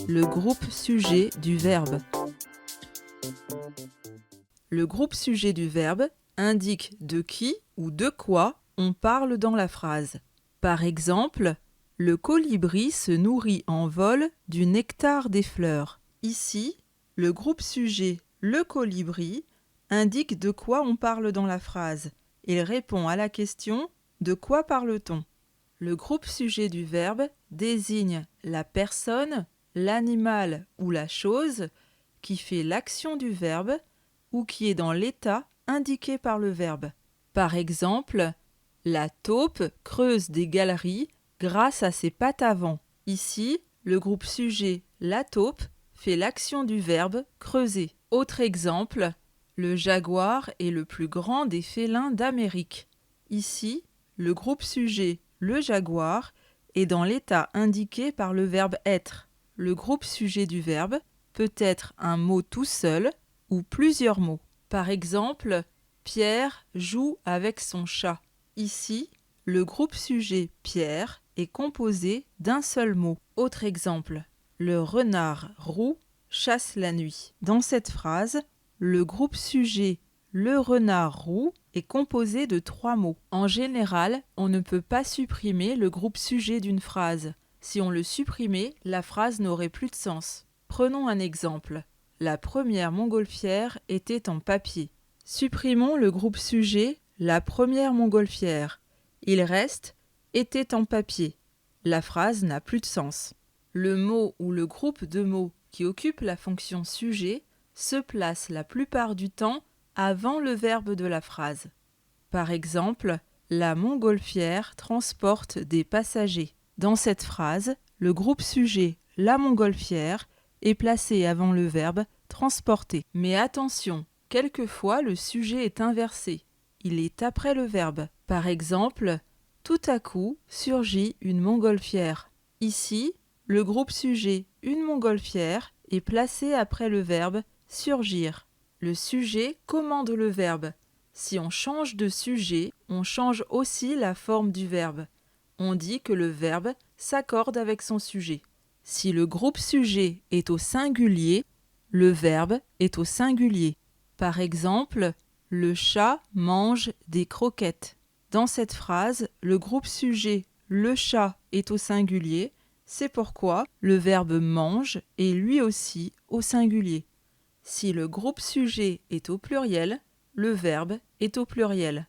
Le groupe sujet du verbe. Le groupe sujet du verbe indique de qui ou de quoi on parle dans la phrase. Par exemple, le colibri se nourrit en vol du nectar des fleurs. Ici, le groupe sujet le colibri indique de quoi on parle dans la phrase. Il répond à la question de quoi parle-t-on? Le groupe sujet du verbe désigne la personne, l'animal ou la chose qui fait l'action du verbe ou qui est dans l'état indiqué par le verbe. Par exemple, la taupe creuse des galeries grâce à ses pattes avant. Ici, le groupe sujet la taupe fait l'action du verbe creuser. Autre exemple, le jaguar est le plus grand des félins d'Amérique. Ici, le groupe sujet le jaguar est dans l'état indiqué par le verbe être. Le groupe sujet du verbe peut être un mot tout seul ou plusieurs mots. Par exemple, Pierre joue avec son chat. Ici, le groupe sujet Pierre est composé d'un seul mot. Autre exemple, le renard roux chasse la nuit. Dans cette phrase, le groupe sujet le renard roux est composé de 3 mots. En général, on ne peut pas supprimer le groupe sujet d'une phrase. Si on le supprimait, la phrase n'aurait plus de sens. Prenons un exemple. La première montgolfière était en papier. Supprimons le groupe sujet la première montgolfière. Il reste était en papier. La phrase n'a plus de sens. Le mot ou le groupe de mots qui occupe la fonction sujet se place la plupart du temps avant le verbe de la phrase. Par exemple, la montgolfière transporte des passagers. Dans cette phrase, le groupe sujet la montgolfière est placé avant le verbe transporter. Mais attention, quelquefois le sujet est inversé. Il est après le verbe. Par exemple, tout à coup surgit une montgolfière. Ici, le groupe sujet une montgolfière est placé après le verbe surgir. Le sujet commande le verbe. Si on change de sujet, on change aussi la forme du verbe. On dit que le verbe s'accorde avec son sujet. Si le groupe sujet est au singulier, le verbe est au singulier. Par exemple, le chat mange des croquettes. Dans cette phrase, le groupe sujet le chat est au singulier, c'est pourquoi le verbe mange est lui aussi au singulier. Si le groupe sujet est au pluriel, le verbe est au pluriel.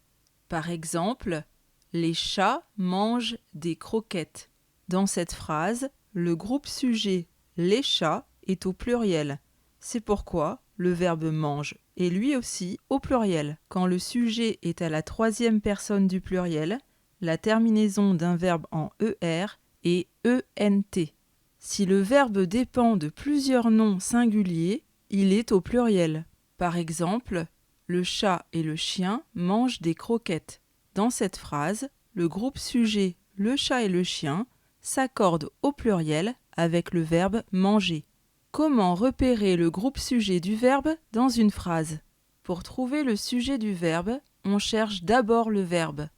Par exemple, les chats mangent des croquettes. Dans cette phrase, le groupe sujet les chats est au pluriel. C'est pourquoi le verbe mange est lui aussi au pluriel. Quand le sujet est à la 3e personne du pluriel, la terminaison d'un verbe en ER est ENT. Si le verbe dépend de plusieurs noms singuliers, il est au pluriel. Par exemple, le chat et le chien mangent des croquettes. Dans cette phrase, le groupe sujet le chat et le chien s'accorde au pluriel avec le verbe manger. Comment repérer le groupe sujet du verbe dans une phrase? Pour trouver le sujet du verbe, on cherche d'abord le verbe.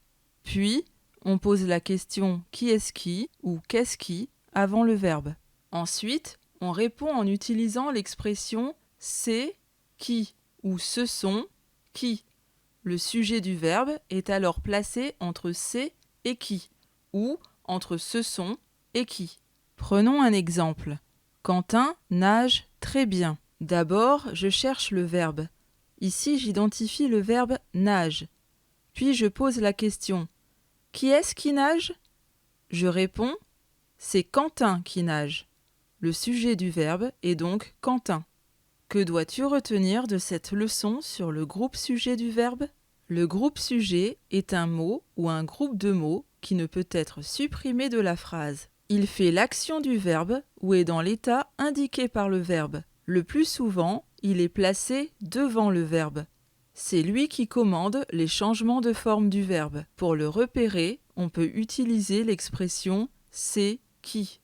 Puis, on pose la question qui est-ce qui ou qu'est-ce qui avant le verbe. Ensuite, on répond en utilisant l'expression c'est, qui ou ce sont, qui. Le sujet du verbe est alors placé entre c'est et qui, ou entre ce sont et qui. Prenons un exemple. Quentin nage très bien. D'abord, je cherche le verbe. Ici, j'identifie le verbe nage. Puis je pose la question. Qui est-ce qui nage? Je réponds, c'est Quentin qui nage. Le sujet du verbe est donc Quentin. Que dois-tu retenir de cette leçon sur le groupe sujet du verbe? Le groupe sujet est un mot ou un groupe de mots qui ne peut être supprimé de la phrase. Il fait l'action du verbe ou est dans l'état indiqué par le verbe. Le plus souvent, il est placé devant le verbe. C'est lui qui commande les changements de forme du verbe. Pour le repérer, on peut utiliser l'expression « c'est qui ».